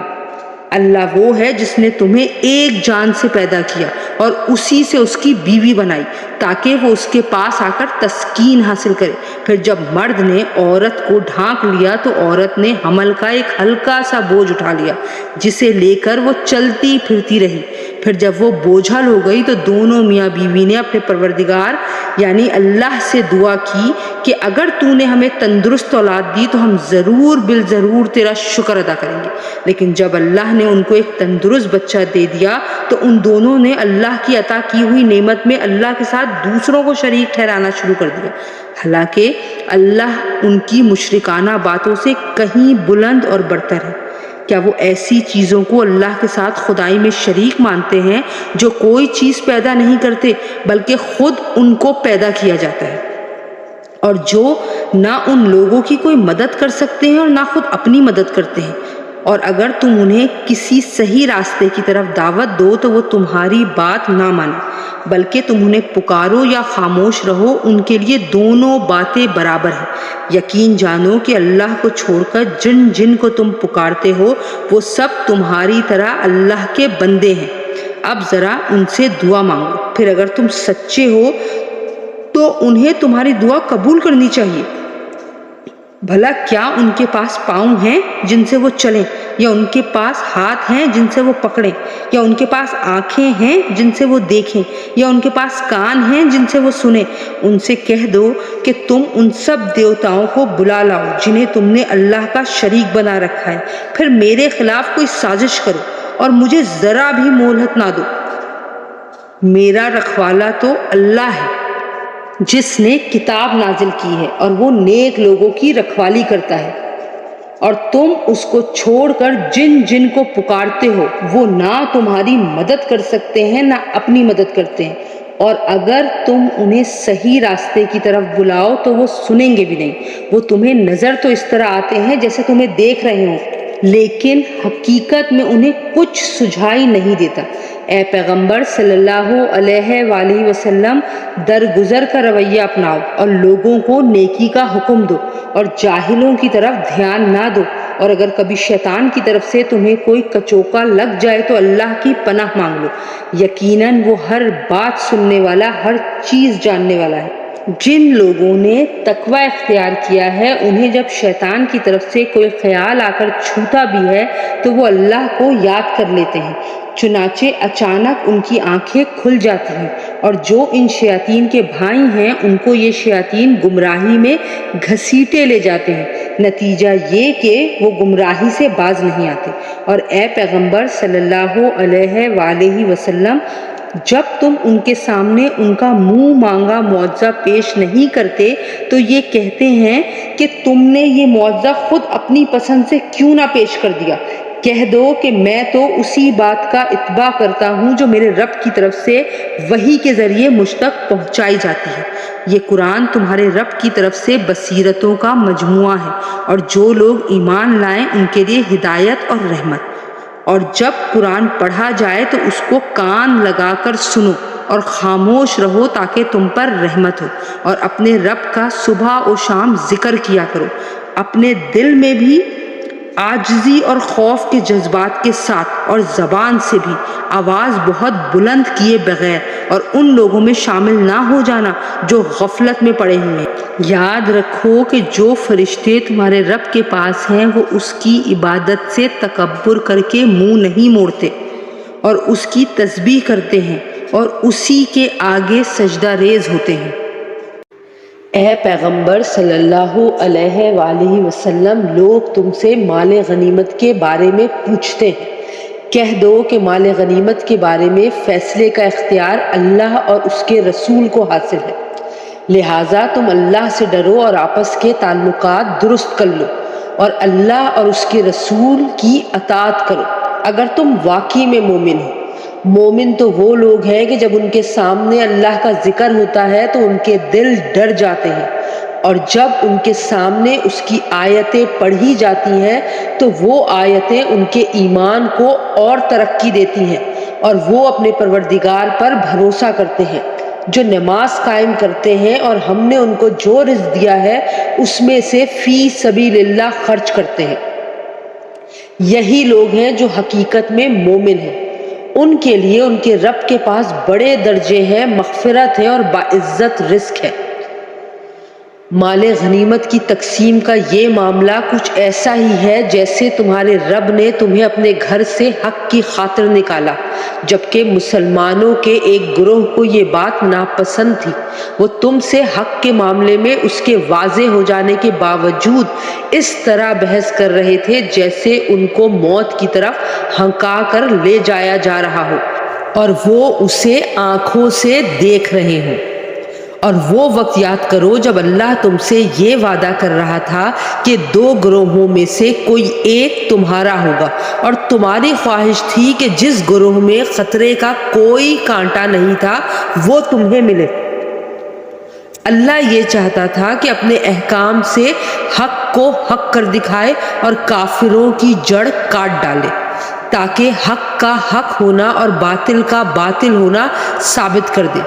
اللہ وہ ہے جس نے تمہیں ایک جان سے پیدا کیا اور اسی سے اس کی بیوی بنائی تاکہ وہ اس کے پاس آ کر تسکین حاصل کرے۔ پھر جب مرد نے عورت کو ڈھانک لیا تو عورت نے حمل کا ایک ہلکا سا بوجھ اٹھا لیا جسے لے کر وہ چلتی پھرتی رہی۔ پھر جب وہ بوجھل ہو گئی تو دونوں میاں بیوی نے اپنے پروردگار یعنی اللہ سے دعا کی کہ اگر تو نے ہمیں تندرست اولاد دی تو ہم ضرور بالضرور تیرا شکر ادا کریں گے۔ لیکن جب اللہ نے ان کو ایک تندرست بچہ دے دیا تو ان دونوں نے اللہ کی عطا کی ہوئی نعمت میں اللہ کے ساتھ دوسروں کو شریک ٹھہرانا شروع کر دیا، حالانکہ اللہ ان کی مشرکانہ باتوں سے کہیں بلند اور برتر ہے۔ کیا وہ ایسی چیزوں کو اللہ کے ساتھ خدائی میں شریک مانتے ہیں جو کوئی چیز پیدا نہیں کرتے بلکہ خود ان کو پیدا کیا جاتا ہے، اور جو نہ ان لوگوں کی کوئی مدد کر سکتے ہیں اور نہ خود اپنی مدد کرتے ہیں؟ اور اگر تم انہیں کسی صحیح راستے کی طرف دعوت دو تو وہ تمہاری بات نہ مانیں، بلکہ تم انہیں پکارو یا خاموش رہو، ان کے لیے دونوں باتیں برابر ہیں۔ یقین جانو کہ اللہ کو چھوڑ کر جن جن کو تم پکارتے ہو وہ سب تمہاری طرح اللہ کے بندے ہیں۔ اب ذرا ان سے دعا مانگو، پھر اگر تم سچے ہو تو انہیں تمہاری دعا قبول کرنی چاہیے۔ بھلا کیا ان کے پاس پاؤں ہیں جن سے وہ چلیں، یا ان کے پاس ہاتھ ہیں جن سے وہ پکڑیں، یا ان کے پاس آنکھیں ہیں جن سے وہ دیکھیں، یا ان کے پاس کان ہیں جن سے وہ سنیں؟ ان سے کہہ دو کہ تم ان سب دیوتاؤں کو بلا لاؤ جنہیں تم نے اللہ کا شریک بنا رکھا ہے، پھر میرے خلاف کوئی سازش کرو اور مجھے ذرا بھی مہلت نہ دو۔ میرا رکھوالا تو اللہ ہے جس نے کتاب نازل کی ہے اور وہ نیک لوگوں کی رکھوالی کرتا ہے، اور تم اس کو چھوڑ کر جن جن کو پکارتے ہو وہ نہ تمہاری مدد کر سکتے ہیں نہ اپنی مدد کرتے ہیں، اور اگر تم انہیں صحیح راستے کی طرف بلاؤ تو وہ سنیں گے بھی نہیں۔ وہ تمہیں نظر تو اس طرح آتے ہیں جیسے تمہیں دیکھ رہے ہوں، لیکن حقیقت میں انہیں کچھ سجھائی نہیں دیتا۔ اے پیغمبر صلی اللہ علیہ وآلہ وسلم، درگزر کا رویہ اپناؤ اور لوگوں کو نیکی کا حکم دو اور جاہلوں کی طرف دھیان نہ دو، اور اگر کبھی شیطان کی طرف سے تمہیں کوئی کچوکا لگ جائے تو اللہ کی پناہ مانگ لو، یقیناً وہ ہر بات سننے والا، ہر چیز جاننے والا ہے۔ جن لوگوں نے تقوی اختیار کیا ہے انہیں جب شیطان کی طرف سے کوئی خیال آ کر چھوتا بھی ہے تو وہ اللہ کو یاد کر لیتے ہیں، چنانچہ اچانک ان کی آنکھیں کھل جاتی ہیں، اور جو ان شیاطین کے بھائی ہیں ان کو یہ شیاطین گمراہی میں گھسیٹے لے جاتے ہیں، نتیجہ یہ کہ وہ گمراہی سے باز نہیں آتے۔ اور اے پیغمبر صلی اللہ علیہ وآلہ وسلم، جب تم ان کے سامنے ان کا منہ مانگا معجزہ پیش نہیں کرتے تو یہ کہتے ہیں کہ تم نے یہ معجزہ خود اپنی پسند سے کیوں نہ پیش کر دیا۔ کہہ دو کہ میں تو اسی بات کا اتباع کرتا ہوں جو میرے رب کی طرف سے وحی کے ذریعے مجھ تک پہنچائی جاتی ہے۔ یہ قرآن تمہارے رب کی طرف سے بصیرتوں کا مجموعہ ہے، اور جو لوگ ایمان لائیں ان کے لیے ہدایت اور رحمت۔ اور جب قرآن پڑھا جائے تو اس کو کان لگا کر سنو اور خاموش رہو تاکہ تم پر رحمت ہو، اور اپنے رب کا صبح و شام ذکر کیا کرو، اپنے دل میں بھی عاجزی اور خوف کے جذبات کے ساتھ، اور زبان سے بھی آواز بہت بلند کیے بغیر، اور ان لوگوں میں شامل نہ ہو جانا جو غفلت میں پڑے ہوئے ہیں۔ یاد رکھو کہ جو فرشتے تمہارے رب کے پاس ہیں وہ اس کی عبادت سے تکبر کر کے منہ نہیں موڑتے، اور اس کی تسبیح کرتے ہیں اور اسی کے آگے سجدہ ریز ہوتے ہیں۔ اے پیغمبر صلی اللہ علیہ وآلہ وسلم، لوگ تم سے مال غنیمت کے بارے میں پوچھتے ہیں، کہہ دو کہ مال غنیمت کے بارے میں فیصلے کا اختیار اللہ اور اس کے رسول کو حاصل ہے، لہٰذا تم اللہ سے ڈرو اور آپس کے تعلقات درست کر لو، اور اللہ اور اس کے رسول کی اطاعت کرو اگر تم واقعی میں مومن ہو۔ مومن تو وہ لوگ ہیں کہ جب ان کے سامنے اللہ کا ذکر ہوتا ہے تو ان کے دل ڈر جاتے ہیں، اور جب ان کے سامنے اس کی آیتیں پڑھی جاتی ہیں تو وہ آیتیں ان کے ایمان کو اور ترقی دیتی ہیں، اور وہ اپنے پروردگار پر بھروسہ کرتے ہیں، جو نماز قائم کرتے ہیں اور ہم نے ان کو جو رزق دیا ہے اس میں سے فی سبیل اللہ خرچ کرتے ہیں۔ یہی لوگ ہیں جو حقیقت میں مومن ہیں، ان کے لیے ان کے رب کے پاس بڑے درجے ہیں، مغفرت ہے اور باعزت رزق ہے۔ مال غنیمت کی تقسیم کا یہ معاملہ کچھ ایسا ہی ہے جیسے تمہارے رب نے تمہیں اپنے گھر سے حق کی خاطر نکالا، جبکہ مسلمانوں کے ایک گروہ کو یہ بات ناپسند تھی۔ وہ تم سے حق کے معاملے میں اس کے واضح ہو جانے کے باوجود اس طرح بحث کر رہے تھے جیسے ان کو موت کی طرف ہنکا کر لے جایا جا رہا ہو اور وہ اسے آنکھوں سے دیکھ رہے ہوں۔ اور وہ وقت یاد کرو جب اللہ تم سے یہ وعدہ کر رہا تھا کہ دو گروہوں میں سے کوئی ایک تمہارا ہوگا، اور تمہاری خواہش تھی کہ جس گروہ میں خطرے کا کوئی کانٹا نہیں تھا وہ تمہیں ملے۔ اللہ یہ چاہتا تھا کہ اپنے احکام سے حق کو حق کر دکھائے اور کافروں کی جڑ کاٹ ڈالے، تاکہ حق کا حق ہونا اور باطل کا باطل ہونا ثابت کر دے،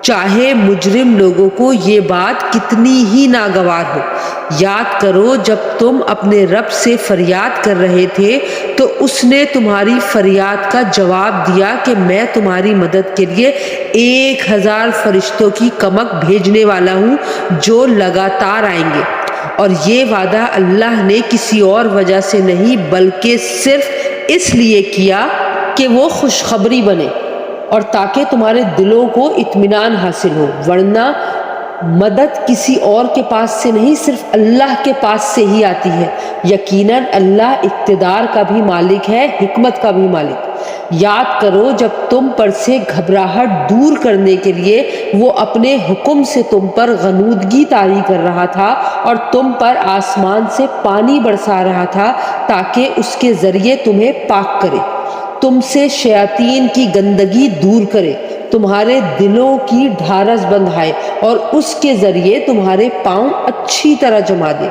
چاہے مجرم لوگوں کو یہ بات کتنی ہی ناگوار ہو۔ یاد کرو جب تم اپنے رب سے فریاد کر رہے تھے تو اس نے تمہاری فریاد کا جواب دیا کہ میں تمہاری مدد کے لیے 1000 فرشتوں کی کمک بھیجنے والا ہوں جو لگاتار آئیں گے۔ اور یہ وعدہ اللہ نے کسی اور وجہ سے نہیں بلکہ صرف اس لیے کیا کہ وہ خوشخبری بنے اور تاکہ تمہارے دلوں کو اطمینان حاصل ہو، ورنہ مدد کسی اور کے پاس سے نہیں، صرف اللہ کے پاس سے ہی آتی ہے۔ یقیناً اللہ اقتدار کا بھی مالک ہے، حکمت کا بھی مالک۔ یاد کرو جب تم پر سے گھبراہٹ دور کرنے کے لیے وہ اپنے حکم سے تم پر غنودگی طاری کر رہا تھا اور تم پر آسمان سے پانی برسا رہا تھا تاکہ اس کے ذریعے تمہیں پاک کرے، تم سے شیاطین کی گندگی دور کرے، تمہارے دلوں کی ڈھارس بندھائے اور اس کے ذریعے تمہارے پاؤں اچھی طرح جما دے۔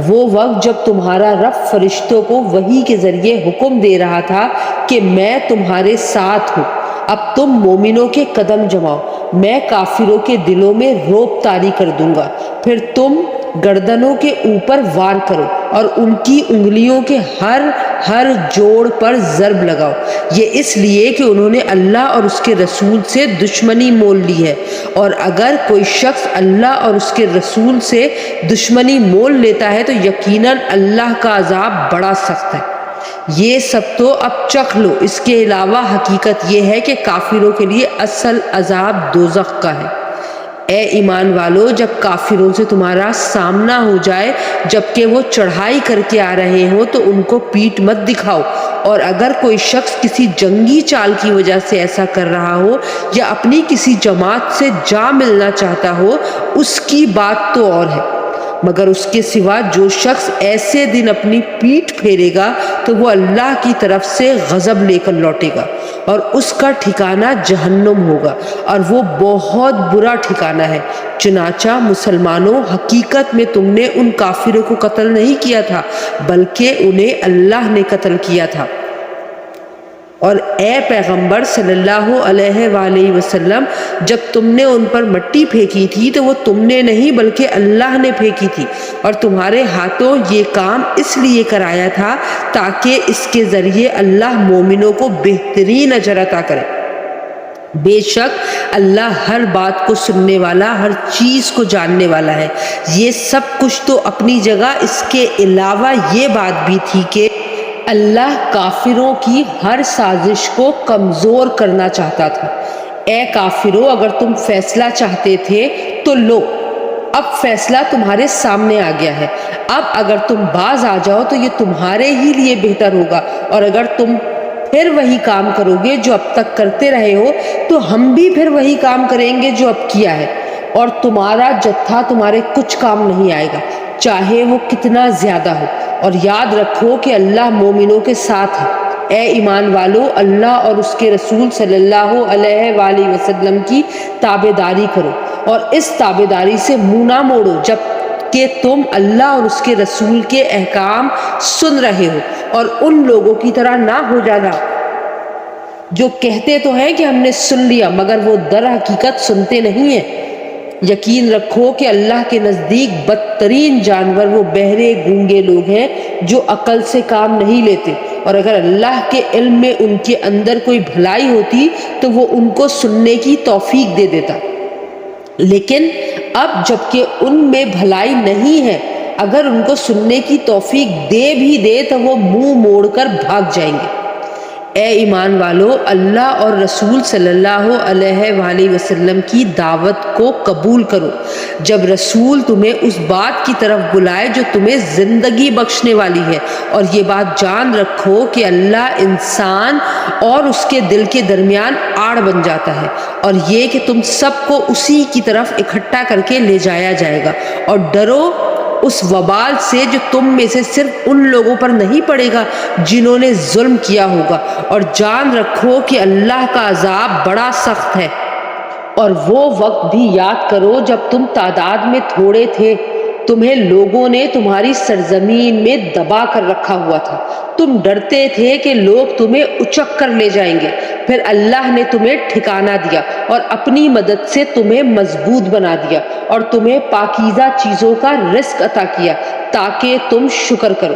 وہ وقت جب تمہارا رب فرشتوں کو وحی کے ذریعے حکم دے رہا تھا کہ میں تمہارے ساتھ ہوں، اب تم مومنوں کے قدم جماؤ، میں کافروں کے دلوں میں رعب طاری کر دوں گا، پھر تم گردنوں کے اوپر وار کرو اور ان کی انگلیوں کے ہر جوڑ پر ضرب لگاؤ، یہ اس لیے کہ انہوں نے اللہ اور اس کے رسول سے دشمنی مول لی ہے، اور اگر کوئی شخص اللہ اور اس کے رسول سے دشمنی مول لیتا ہے تو یقیناً اللہ کا عذاب بڑا سخت ہے۔ یہ سب تو اب چکھ لو، اس کے علاوہ حقیقت یہ ہے کہ کافروں کے لیے اصل عذاب دوزخ کا ہے۔ اے ایمان والو، جب کافروں سے تمہارا سامنا ہو جائے جبکہ وہ چڑھائی کر کے آ رہے ہوں تو ان کو پیٹھ مت دکھاؤ، اور اگر کوئی شخص کسی جنگی چال کی وجہ سے ایسا کر رہا ہو یا اپنی کسی جماعت سے جا ملنا چاہتا ہو اس کی بات تو اور ہے، مگر اس کے سوا جو شخص ایسے دن اپنی پیٹھ پھیرے گا تو وہ اللہ کی طرف سے غضب لے کر لوٹے گا اور اس کا ٹھکانہ جہنم ہوگا، اور وہ بہت برا ٹھکانہ ہے۔ چنانچہ مسلمانوں، حقیقت میں تم نے ان کافروں کو قتل نہیں کیا تھا بلکہ انہیں اللہ نے قتل کیا تھا، اور اے پیغمبر صلی اللہ علیہ وآلہ وسلم، جب تم نے ان پر مٹی پھینکی تھی تو وہ تم نے نہیں بلکہ اللہ نے پھینکی تھی، اور تمہارے ہاتھوں یہ کام اس لیے کرایا تھا تاکہ اس کے ذریعے اللہ مومنوں کو بہترین اجر عطا کرے۔ بے شک اللہ ہر بات کو سننے والا، ہر چیز کو جاننے والا ہے۔ یہ سب کچھ تو اپنی جگہ، اس کے علاوہ یہ بات بھی تھی کہ اللہ کافروں کی ہر سازش کو کمزور کرنا چاہتا تھا۔ اے کافروں، اگر تم فیصلہ چاہتے تھے تو لو، اب فیصلہ تمہارے سامنے آ گیا ہے، اب اگر تم باز آ جاؤ تو یہ تمہارے ہی لیے بہتر ہوگا، اور اگر تم پھر وہی کام کرو گے جو اب تک کرتے رہے ہو تو ہم بھی پھر وہی کام کریں گے جو اب کیا ہے، اور تمہارا جتھا تمہارے کچھ کام نہیں آئے گا چاہے وہ کتنا زیادہ ہو، اور یاد رکھو کہ اللہ مومنوں کے ساتھ ہے۔ اے ایمان والو، اللہ اور اس کے رسول صلی اللہ علیہ وآلہ وسلم کی تابعداری کرو اور اس تابعداری سے منہ نہ موڑو جب کہ تم اللہ اور اس کے رسول کے احکام سن رہے ہو، اور ان لوگوں کی طرح نہ ہو جانا جو کہتے تو ہیں کہ ہم نے سن لیا مگر وہ در حقیقت سنتے نہیں ہیں۔ یقین رکھو کہ اللہ کے نزدیک بدترین جانور وہ بہرے گونگے لوگ ہیں جو عقل سے کام نہیں لیتے، اور اگر اللہ کے علم میں ان کے اندر کوئی بھلائی ہوتی تو وہ ان کو سننے کی توفیق دے دیتا، لیکن اب جبکہ ان میں بھلائی نہیں ہے، اگر ان کو سننے کی توفیق دے بھی دے تو وہ منہ موڑ کر بھاگ جائیں گے۔ اے ایمان والو، اللہ اور رسول صلی اللہ علیہ وآلہ وسلم کی دعوت کو قبول کرو۔ جب رسول تمہیں اس بات کی طرف بلائے جو تمہیں زندگی بخشنے والی ہے، اور یہ بات جان رکھو کہ اللہ انسان اور اس کے دل کے درمیان آڑ بن جاتا ہے، اور یہ کہ تم سب کو اسی کی طرف اکٹھا کر کے لے جایا جائے گا، اور ڈرو اس وبال سے جو تم میں سے صرف ان لوگوں پر نہیں پڑے گا جنہوں نے ظلم کیا ہوگا، اور جان رکھو کہ اللہ کا عذاب بڑا سخت ہے۔ اور وہ وقت بھی یاد کرو جب تم تعداد میں تھوڑے تھے، تمہیں لوگوں نے تمہاری سرزمین میں دبا کر رکھا ہوا تھا، تم ڈرتے تھے کہ لوگ تمہیں اچک کر لے جائیں گے، پھر اللہ نے تمہیں ٹھکانہ دیا اور اپنی مدد سے تمہیں مضبوط بنا دیا، اور تمہیں پاکیزہ چیزوں کا رزق عطا کیا تاکہ تم شکر کرو۔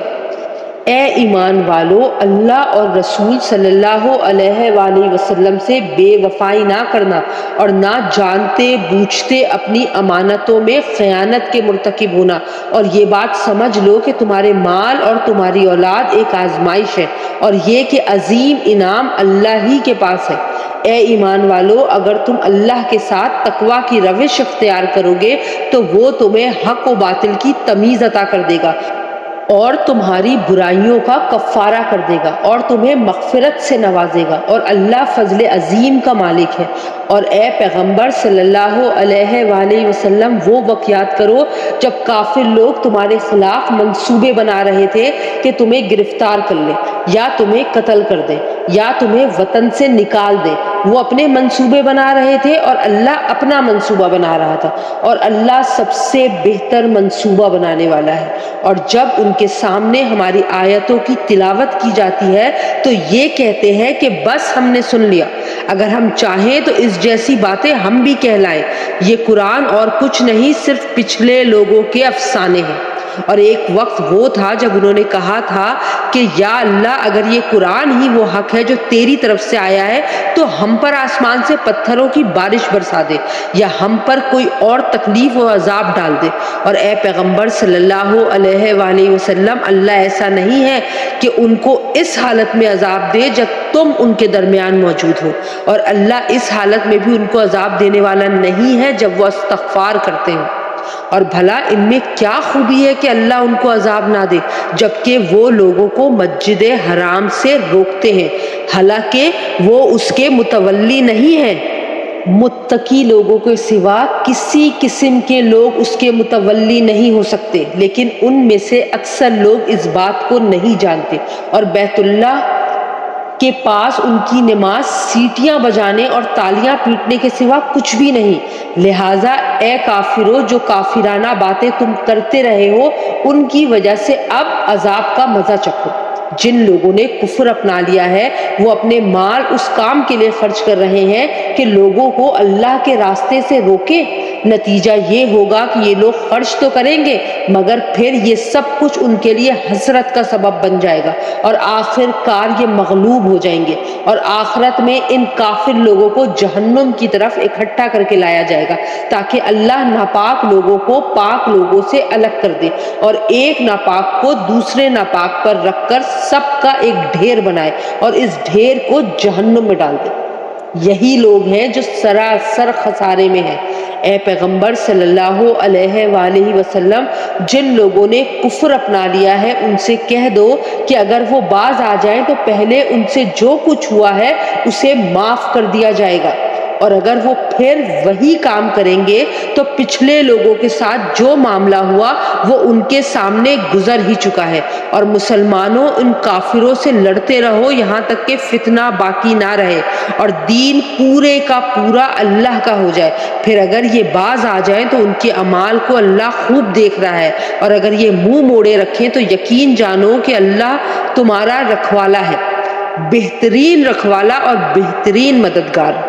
اے ایمان والو، اللہ اور رسول صلی اللہ علیہ وآلہ وسلم سے بے وفائی نہ کرنا، اور نہ جانتے بوجھتے اپنی امانتوں میں خیانت کے مرتکب ہونا، اور یہ بات سمجھ لو کہ تمہارے مال اور تمہاری اولاد ایک آزمائش ہے، اور یہ کہ عظیم انعام اللہ ہی کے پاس ہے۔ اے ایمان والو، اگر تم اللہ کے ساتھ تقوی کی روش اختیار کرو گے تو وہ تمہیں حق و باطل کی تمیز عطا کر دے گا، اور تمہاری برائیوں کا کفارہ کر دے گا، اور تمہیں مغفرت سے نوازے گا، اور اللہ فضل عظیم کا مالک ہے۔ اور اے پیغمبر صلی اللہ علیہ وآلہ وسلم، وہ وقت یاد کرو جب کافر لوگ تمہارے خلاف منصوبے بنا رہے تھے کہ تمہیں گرفتار کر لیں، یا تمہیں قتل کر دیں، یا تمہیں وطن سے نکال دیں۔ وہ اپنے منصوبے بنا رہے تھے اور اللہ اپنا منصوبہ بنا رہا تھا، اور اللہ سب سے بہتر منصوبہ بنانے والا ہے۔ اور جب ان کے سامنے ہماری آیتوں کی تلاوت کی جاتی ہے تو یہ کہتے ہیں کہ بس ہم نے سن لیا، اگر ہم چاہیں تو اس جیسی باتیں ہم بھی کہلائیں۔ یہ قرآن اور کچھ نہیں، صرف پچھلے لوگوں کے افسانے ہیں۔ اور ایک وقت وہ تھا جب انہوں نے کہا تھا کہ یا اللہ، اگر یہ قرآن ہی وہ حق ہے جو تیری طرف سے آیا ہے تو ہم پر آسمان سے پتھروں کی بارش برسا دے، یا ہم پر کوئی اور تکلیف و عذاب ڈال دے۔ اور اے پیغمبر صلی اللہ علیہ وآلہ وسلم، اللہ ایسا نہیں ہے کہ ان کو اس حالت میں عذاب دے جب تم ان کے درمیان موجود ہو، اور اللہ اس حالت میں بھی ان کو عذاب دینے والا نہیں ہے جب وہ استغفار کرتے ہیں۔ اور بھلا ان میں کیا خوبی ہے کہ اللہ ان کو عذاب نہ دے جبکہ وہ لوگوں کو مسجد حرام سے روکتے ہیں، حالانکہ وہ اس کے متولی نہیں ہیں۔ متقی لوگوں کے سوا کسی قسم کے لوگ اس کے متولی نہیں ہو سکتے، لیکن ان میں سے اکثر لوگ اس بات کو نہیں جانتے، اور بیت اللہ کے پاس ان کی نماز سیٹیاں بجانے اور تالیاں پیٹنے کے سوا کچھ بھی نہیں۔ لہٰذا اے کافرو، جو کافرانہ باتیں تم کرتے رہے ہو ان کی وجہ سے اب عذاب کا مزہ چکھو۔ جن لوگوں نے کفر اپنا لیا ہے وہ اپنے مال اس کام کے لیے خرچ کر رہے ہیں کہ لوگوں کو اللہ کے راستے سے روکے۔ نتیجہ یہ ہوگا کہ یہ لوگ خرچ تو کریں گے مگر پھر یہ سب کچھ ان کے لیے حسرت کا سبب بن جائے گا، اور آخر کار یہ مغلوب ہو جائیں گے، اور آخرت میں ان کافر لوگوں کو جہنم کی طرف اکٹھا کر کے لایا جائے گا تاکہ اللہ ناپاک لوگوں کو پاک لوگوں سے الگ کر دے، اور ایک ناپاک کو دوسرے ناپاک پر رکھ کر سب کا ایک ڈھیر بنائے اور اس ڈھیر کو جہنم میں ڈال دے۔ یہی لوگ ہیں جو سراسر خسارے میں ہیں۔ اے پیغمبر صلی اللہ علیہ وآلہ وسلم، جن لوگوں نے کفر اپنا لیا ہے ان سے کہہ دو کہ اگر وہ باز آ جائیں تو پہلے ان سے جو کچھ ہوا ہے اسے معاف کر دیا جائے گا، اور اگر وہ پھر وہی کام کریں گے تو پچھلے لوگوں کے ساتھ جو معاملہ ہوا وہ ان کے سامنے گزر ہی چکا ہے۔ اور مسلمانوں، ان کافروں سے لڑتے رہو یہاں تک کہ فتنہ باقی نہ رہے اور دین پورے کا پورا اللہ کا ہو جائے۔ پھر اگر یہ باز آ جائیں تو ان کے اعمال کو اللہ خوب دیکھ رہا ہے، اور اگر یہ منہ موڑے رکھیں تو یقین جانو کہ اللہ تمہارا رکھوالا ہے، بہترین رکھوالا اور بہترین مددگار۔